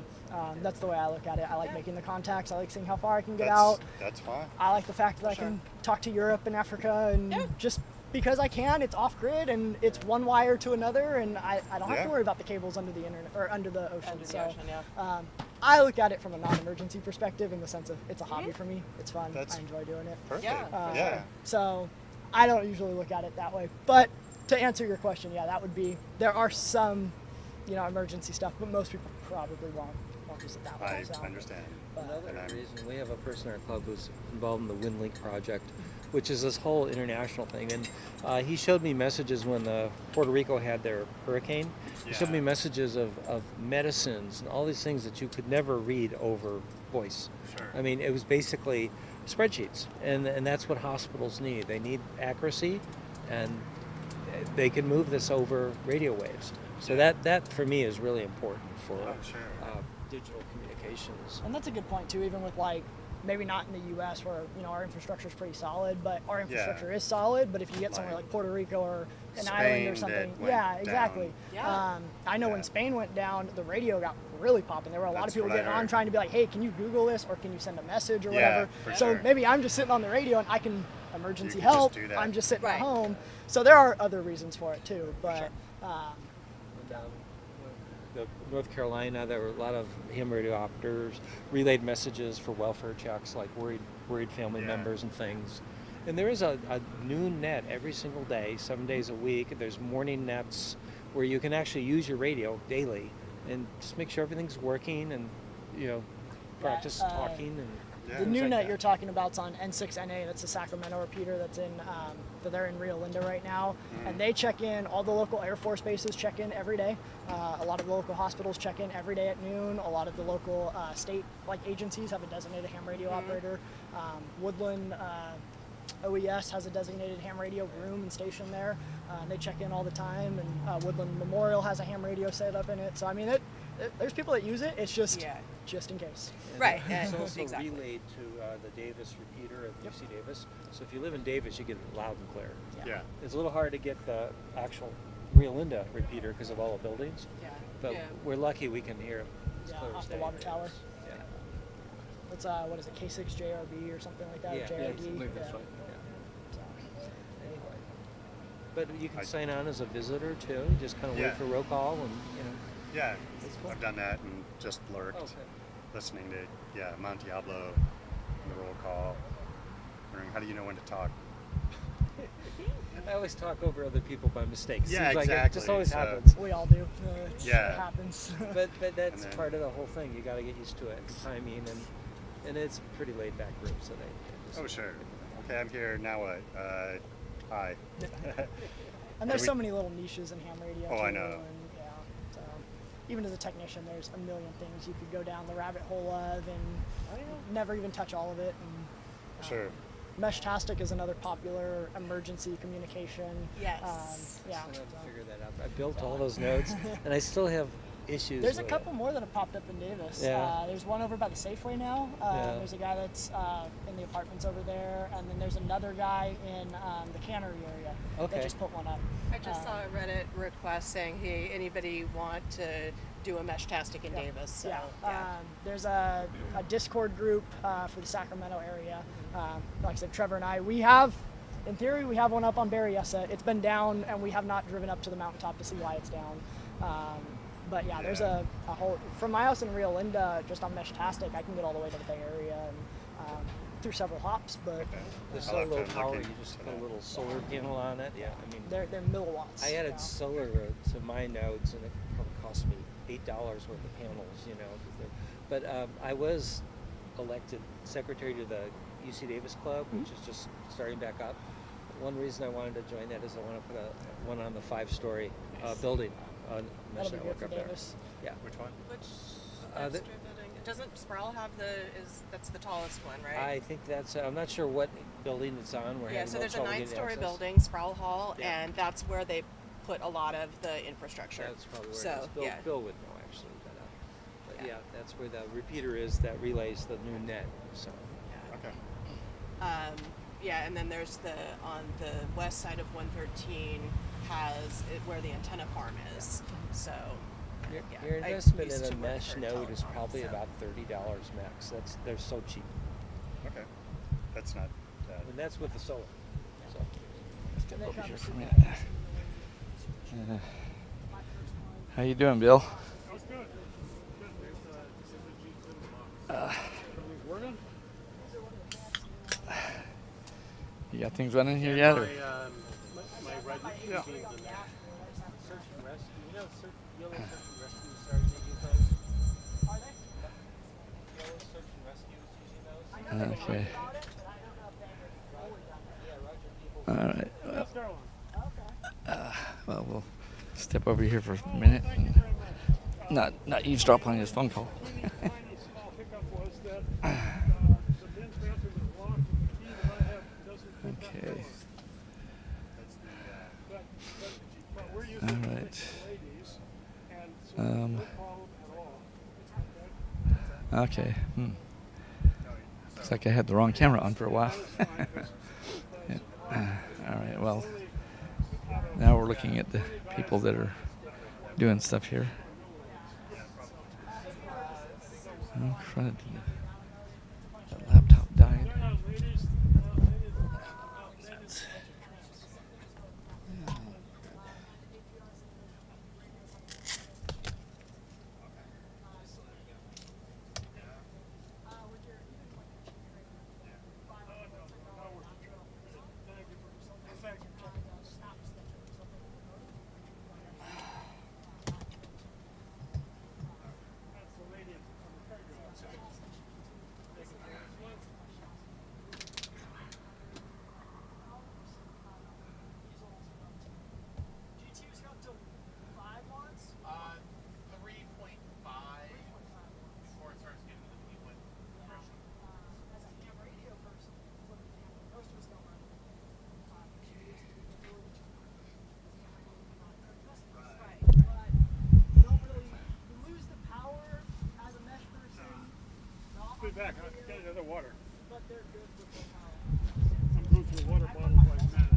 That's the way I look at it. I like making the contacts. I like seeing how far I can get out. That's fine. I like the fact that I can talk to Europe and Africa, and just because I can, it's off grid and it's one wire to another, and I don't have to worry about the cables under the internet or under the ocean. I look at it from a non-emergency perspective in the sense of it's a hobby for me. It's fun. I enjoy doing it. Perfect. So I don't usually look at it that way. But to answer your question, that would be, there are some, you know, emergency stuff, but most people probably won't use it that way. I understand. Another reason, we have a person in our club who's involved in the WinLink project, which is this whole international thing. And he showed me messages when Puerto Rico had their hurricane. He showed me messages of medicines and all these things that you could never read over voice. I mean, it was basically spreadsheets, and that's what hospitals need. They need accuracy, and they can move this over radio waves. So that for me is really important for digital communications. And that's a good point too, even with like, maybe not in the U.S. where, you know, our infrastructure is pretty solid, but our infrastructure is solid. But if you get somewhere like Puerto Rico or an island or something, exactly. I know when Spain went down, the radio got really popping. There were a lot of people getting on trying to be like, hey, can you Google this, or can you send a message or whatever? So maybe I'm just sitting on the radio and I can emergency help. I'm just sitting at home. So there are other reasons for it too, but. North Carolina, there were a lot of ham radio operators, relayed messages for welfare checks, like worried family members and things. And there is a noon net every single day, 7 days a week. There's morning nets where you can actually use your radio daily and just make sure everything's working, and, you know, practice talking. And the new net you're talking about is on N6NA. That's the Sacramento repeater that's in, they're in Rio Linda right now. And they check in, all the local Air Force bases check in every day. A lot of the local hospitals check in every day at noon. A lot of the local state agencies have a designated ham radio operator. Woodland OES has a designated ham radio room and station there. They check in all the time, and Woodland Memorial has a ham radio set up in it. So I mean, there's people that use it. It's just in case. Right. It's also relayed to the Davis repeater at UC Davis. So if you live in Davis, you get it loud and clear. Yeah. It's a little hard to get the actual Rio Linda repeater because of all the buildings. But we're lucky we can hear it as clear as off day. the water tower. It's what is it, K6JRB or something like that? Yeah, JRD. that's right. But you can sign on as a visitor too. You just kind of wait for roll call, and you know. Yeah, I've done that and just lurked, listening to Mount Diablo and the roll call. Wondering, how do you know when to talk? I always talk over other people by mistake. Yeah, Seems exactly. Like it just always happens. We all do. It happens. but that's part of the whole thing. You got to get used to it. Timing, and it's a pretty laid back group. So they. Oh sure. Okay, I'm here now. What? Hi. And there's so many little niches in ham radio. Oh, I know. And, so even as a technician, there's a million things you could go down the rabbit hole of, and never even touch all of it. And, sure. Meshtastic is another popular emergency communication. Yes. I have to figure that out. I built all those nodes, and I still have issues. There's a couple more that have popped up in Davis. There's one over by the Safeway now. There's a guy that's in the apartments over there, and then there's another guy in the cannery area that just put one up. I just saw a Reddit request saying, hey, anybody want to do a Meshtastic in Davis? So, there's a Discord group for the Sacramento area. Like I said, Trevor and I, in theory, we have one up on Berryessa. It's been down, and we have not driven up to the mountaintop to see why it's down. But there's a whole, from my house in Rio Linda, just on Meshtastic, I can get all the way to the Bay Area and through several hops. But they're so low power, you just put a little solar panel on it. Yeah, I mean they're milliwatts. I added solar to my nodes, and it probably cost me $8 worth of panels. You know, but I was elected secretary to the UC Davis Club, which is just starting back up. One reason I wanted to join that is I want to put one on the 5-story building on Mesh That'll be Network good up for there. Davis. Yeah. Which one? Which Uh, extra the- building? Doesn't Sproul have that's the tallest one, right? I think that's, I'm not sure what building it's on. We're Yeah, having so no there's a trouble getting 9-story access. building, Sproul Hall, Yeah. and that's where they put a lot of the infrastructure. That's probably where so, it is. Bill, yeah. Bill would know actually, but yeah, that's where the repeater is that relays the new net. So. Okay. Yeah, and then there's on the west side of 113 has where the antenna farm is. So. Your investment in a mesh node is probably about $30 max. They're so cheap. Okay. That's not bad. And that's with the solar. So. Step over here for a minute. How you doing, Bill? You got things running here yet? Or? My red machine, the search and rescue. You know, Yolo search and rescue started making those. Are they? Yolo search and rescue is using those. Okay. All right. Well, we'll step over here for a minute and not eavesdrop on his phone call. Okay. All right. Okay. Looks like I had the wrong camera on for a while. Yeah. All right. Well, now we're looking at the people that are doing stuff here. Oh, crud. That laptop died. Back, I'll get another water. I'm going through water bottles like that.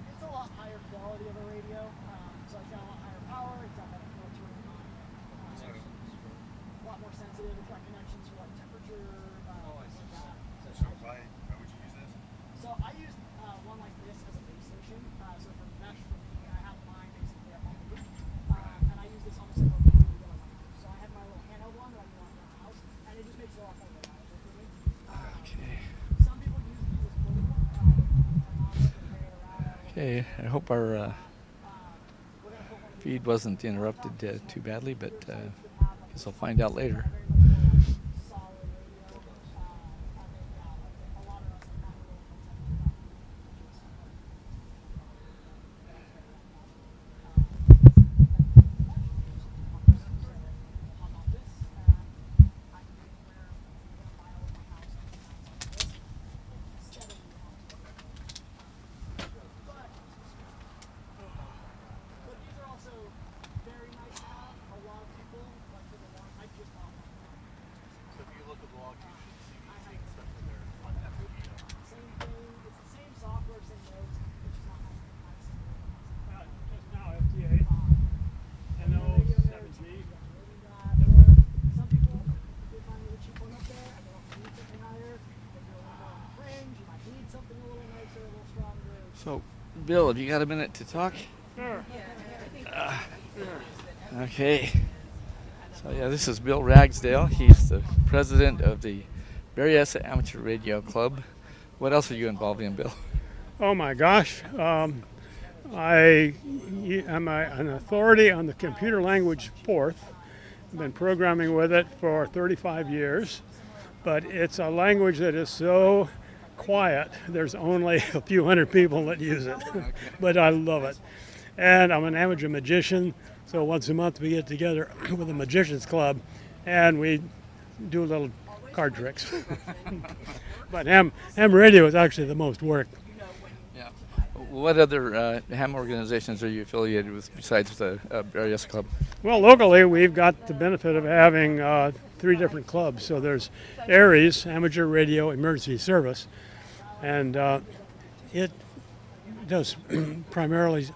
It's a lot higher quality of a radio, so it's got a lot higher power, it's got better filtering on it, a lot more sensitive, it's got connections for like temperature, things like that. So why would you use this? So I used one like this as a base station, so for mesh for me, I have mine basically up on the roof, and I use this almost like a radio in my house. So I have my little handheld one that I can run around the house, and it just makes it a lot more reliable for me. Okay. Some people use these as portable, Okay, I hope our feed wasn't interrupted too badly, but guess I'll find out later. So, Bill, have you got a minute to talk? Sure. Okay. So yeah, this is Bill Ragsdale. He's the president of the Berryessa Amateur Radio Club. What else are you involved in, Bill? Oh my gosh. I'm an authority on the computer language Forth. I've been programming with it for 35 years, but it's a language that is so quiet. There's only a few hundred people that use it, but I love it. And I'm an amateur magician, so once a month we get together with a magician's club, and we do little card tricks. But ham radio is actually the most work. Yeah. What other ham organizations are you affiliated with besides the Berryessa Club? Well, locally we've got the benefit of having 3 different clubs. So there's ARRL, Amateur Radio Emergency Service, and it does primarily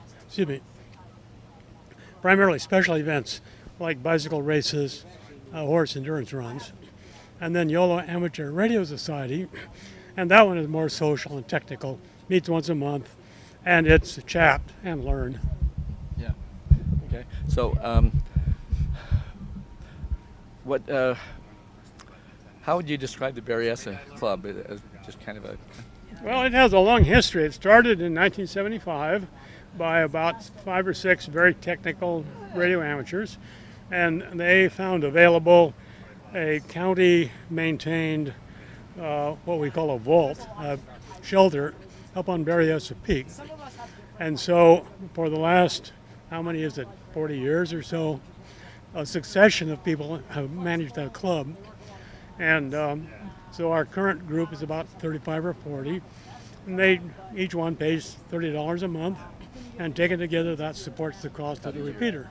special events like bicycle races, horse endurance runs. And then Yolo Amateur Radio Society, and that one is more social and technical, meets once a month, and it's chat and learn. Yeah. Okay. So, how would you describe the Berryessa Club as just kind of a? Well, it has a long history. It started in 1975 by about 5 or 6 very technical radio amateurs, and they found available a county-maintained, what we call a vault, shelter up on Berryessa Peak. And so for the last, 40 years or so, a succession of people have managed that club. And so our current group is about 35 or 40, and each one pays $30 a month, and taken together that supports the cost of the repeater.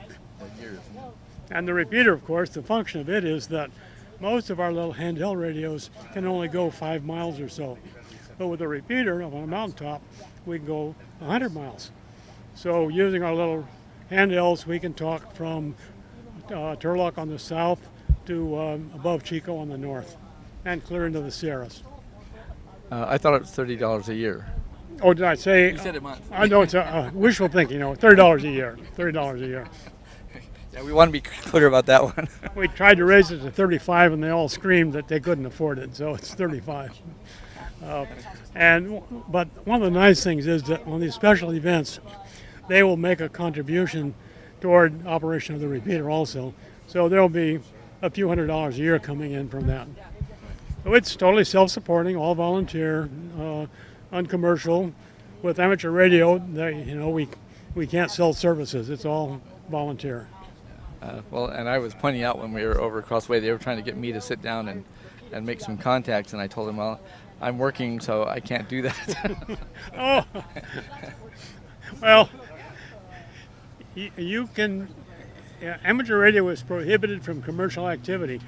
And the repeater, of course, the function of it is that most of our little handheld radios can only go 5 miles or so. But with a repeater on a mountaintop, we can go 100 miles. So using our little handhelds, we can talk from Turlock on the south to above Chico on the north, and clear into the Sierras. I thought it was $30 a year. Oh, did I say? You said a month. I know it's wishful thinking. $30 a year. $30 a year. Yeah, we want to be clear about that one. We tried to raise it to 35, and they all screamed that they couldn't afford it, so it's 35. But one of the nice things is that on these special events, they will make a contribution toward operation of the repeater also. So there'll be a few $100s a year coming in from that. So it's totally self-supporting, all volunteer, uncommercial. With amateur radio, we can't sell services. It's all volunteer. Well, and I was pointing out when we were over across the way, they were trying to get me to sit down and make some contacts, and I told them, well, I'm working, so I can't do that. Oh, well, you can. Amateur radio is prohibited from commercial activity,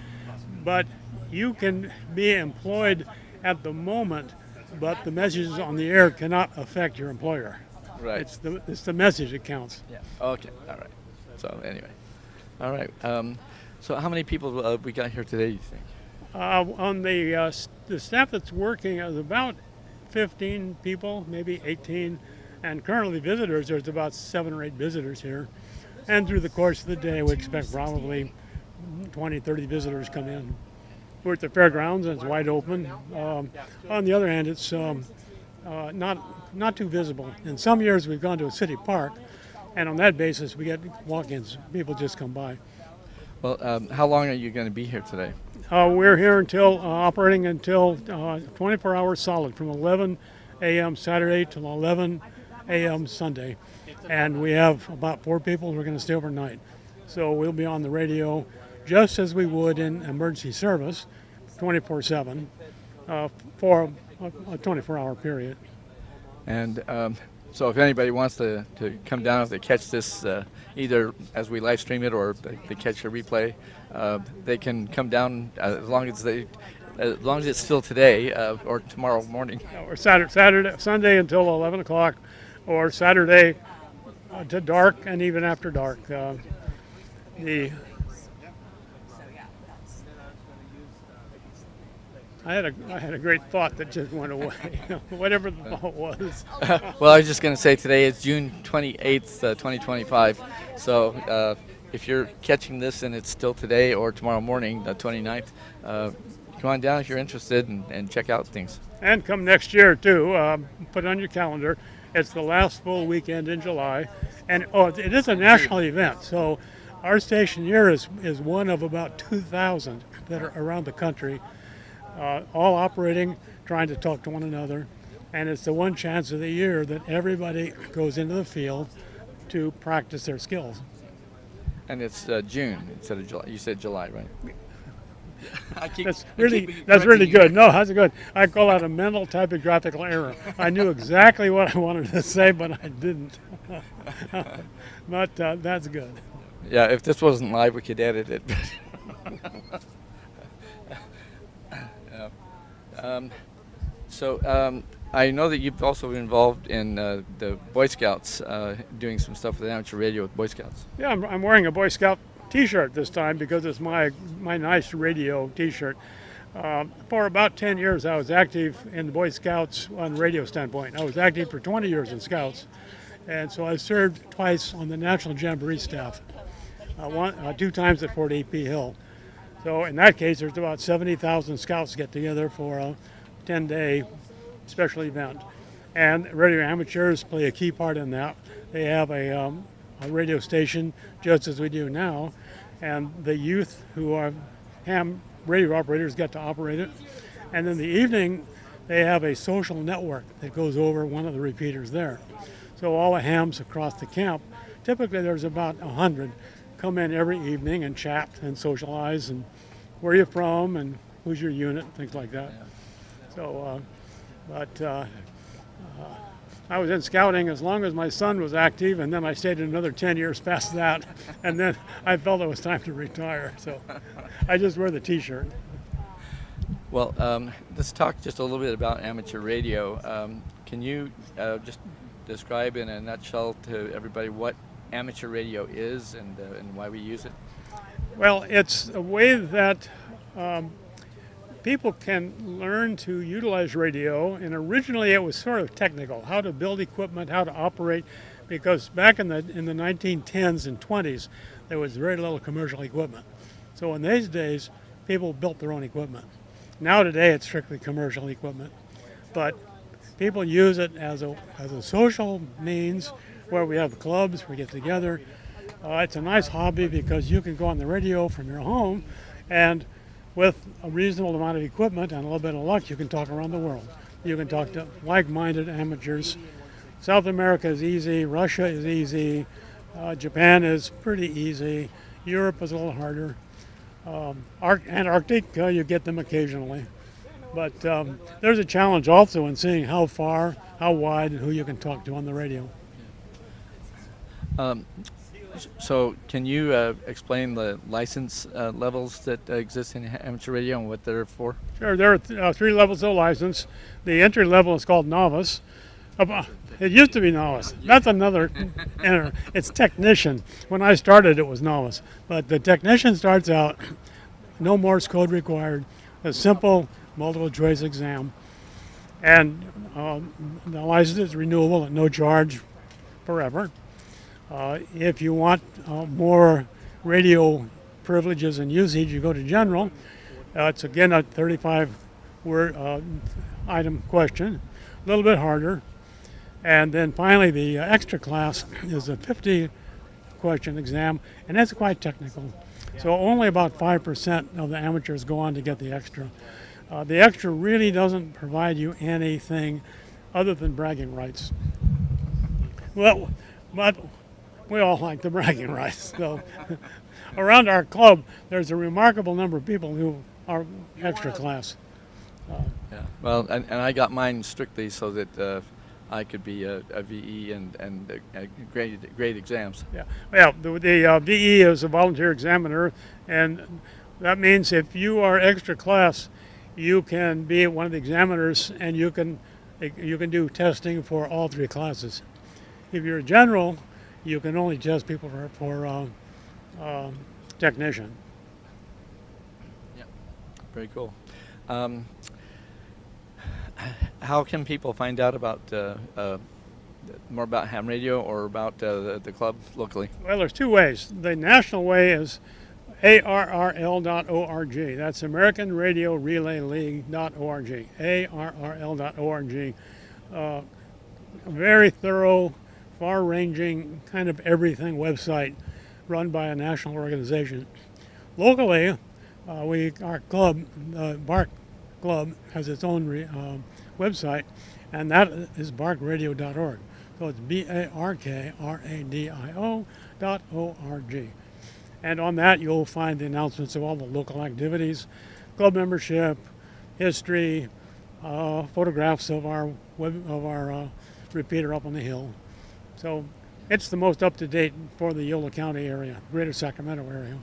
but you can be employed at the moment, but the messages on the air cannot affect your employer. Right. It's the message that counts. Yeah. Okay. All right. So anyway, all right. So how many people we got here today, you think? On the staff that's working is about 15 people, maybe 18, and currently visitors, there's about 7 or 8 visitors here. And through the course of the day, we expect probably 20, 30 visitors come in. We're at the Fairgrounds, and it's wide open. On the other hand, it's not too visible. In some years, we've gone to a city park, and on that basis, we get walk-ins. People just come by. Well, how long are you going to be here today? We're here until operating until 24 hours solid, from 11 a.m. Saturday till 11 a.m. Sunday. And we have about 4 people who are going to stay overnight. So we'll be on the radio just as we would in emergency service, 24/7, for a 24-hour period. And so if anybody wants to come down, if they catch this either as we live stream it or they catch a replay, they can come down as long as it's still today or tomorrow morning. Or Sunday until 11 o'clock, or Saturday to dark, and even after dark. I had a great thought that just went away, whatever the thought was. Well, I was just going to say today is June 28th, 2025. So if you're catching this and it's still today or tomorrow morning, the 29th, come on down if you're interested and check out things. And come next year too. Put it on your calendar. It's the last full weekend in July, and it is a national event. So our station here is one of about 2,000 that are around the country, all operating, trying to talk to one another. And it's the one chance of the year that everybody goes into the field to practice their skills. And it's June instead of July. You said July, right? That's really good. No, that's good. I call that a mental typographical error. I knew exactly what I wanted to say, but I didn't. But that's good. Yeah, if this wasn't live, we could edit it. Yeah. I know that you've also been involved in the Boy Scouts, doing some stuff with amateur radio with Boy Scouts. Yeah, I'm wearing a Boy Scout T-shirt this time because it's my nice radio T-shirt. For about 10 years, I was active in the Boy Scouts on the radio standpoint. I was active for 20 years in Scouts, and so I served twice on the National Jamboree staff, 2 times at Fort A.P. Hill. So in that case, there's about 70,000 Scouts get together for a 10-day special event, and radio amateurs play a key part in that. They have a radio station just as we do now, and the youth who are ham radio operators get to operate it. And in the evening, they have a social network that goes over one of the repeaters there. So all the hams across the camp, typically there's about 100, come in every evening and chat and socialize and where you're from and who's your unit, things like that. So, I was in scouting as long as my son was active, and then I stayed another 10 years past that, and then I felt it was time to retire. So I just wear the T-shirt. Well, let's talk just a little bit about amateur radio. Can you just describe in a nutshell to everybody what amateur radio is and why we use it? Well, it's a way that people can learn to utilize radio, and originally it was sort of technical, how to build equipment, how to operate, because back in the 1910s and 20s, there was very little commercial equipment. So in these days, people built their own equipment. Now today, it's strictly commercial equipment, but people use it as a social means where we have clubs, we get together. It's a nice hobby because you can go on the radio from your home, and with a reasonable amount of equipment and a little bit of luck, you can talk around the world. You can talk to like-minded amateurs. South America is easy, Russia is easy, Japan is pretty easy, Europe is a little harder. Antarctic, you get them occasionally. But there's a challenge also in seeing how far, how wide, and who you can talk to on the radio. So can you explain the license levels that exist in amateur radio and what they're for? Sure, there are 3 levels of license. The entry level is called novice. It used to be novice. That's another, it's technician. When I started, it was novice. But the technician starts out, no Morse code required, a simple multiple choice exam. And the license is renewable at no charge forever. If you want more radio privileges and usage, you go to general. It's again a 35-word item question, a little bit harder. And then finally, the extra class is a 50-question exam, and that's quite technical. So only about 5% of the amateurs go on to get the extra. The extra really doesn't provide you anything other than bragging rights. Well, but we all like the bragging rights. So around our club, there's a remarkable number of people who are extra class. Yeah. Well, and I got mine strictly so that I could be a VE and grade exams. Yeah. Well, the VE is a volunteer examiner, and that means if you are extra class, you can be one of the examiners, and you can do testing for all 3 classes. If you're a general, you can only test people for technician. Yeah, very cool. How can people find out about more about ham radio or about the club locally? Well, there's 2 ways. The national way is ARRL.org. That's American Radio Relay League.org. ARRL.org. very thorough, far-ranging, kind of everything website run by a national organization. Locally, our club, Bark Club, has its own website, and that is barkradio.org. So it's BARKRADIO.org. And on that, you'll find the announcements of all the local activities, club membership, history, photographs of our repeater up on the hill. So it's the most up-to-date for the Yolo County area, greater Sacramento area.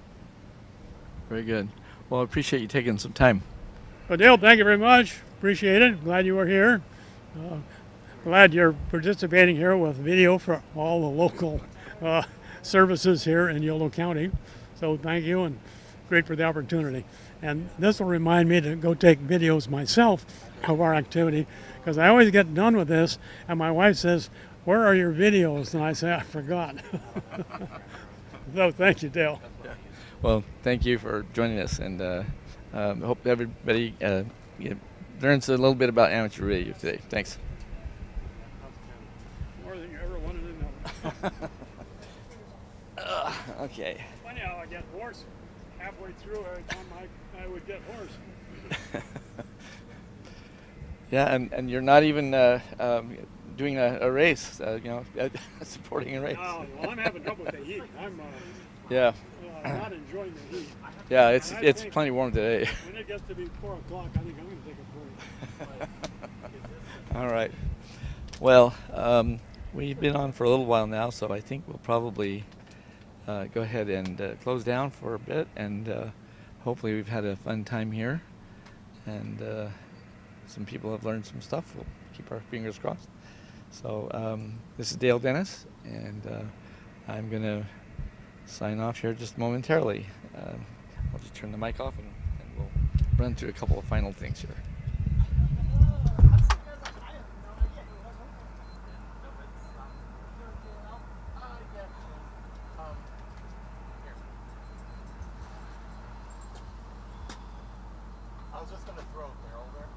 Very good. Well, I appreciate you taking some time. Well, Dale, thank you very much. Appreciate it. Glad you were here. Glad you're participating here with video for all the local services here in Yolo County. So thank you, and great for the opportunity. And this will remind me to go take videos myself of our activity, because I always get done with this and my wife says, "Where are your videos?" And I say, "I forgot." So thank you, Dale. Well, thank you for joining us, and hope everybody learns a little bit about amateur radio today. Thanks. More than you ever wanted to know. Okay. Funny how I get hoarse halfway through every time I would get hoarse. Yeah, and you're not even doing a race, supporting a race. Oh, well, I'm having trouble with the heat. I'm yeah. Not enjoying the heat. Yeah, it's plenty warm today. When it gets to be 4 o'clock, I think I'm going to take a break. All right. Well, we've been on for a little while now, so I think we'll probably go ahead and close down for a bit, and hopefully we've had a fun time here, and some people have learned some stuff. We'll keep our fingers crossed. So this is Dale Dennis, and I'm going to sign off here just momentarily. I'll just turn the mic off, and we'll run through a couple of final things here. I was just going to throw a barrel there.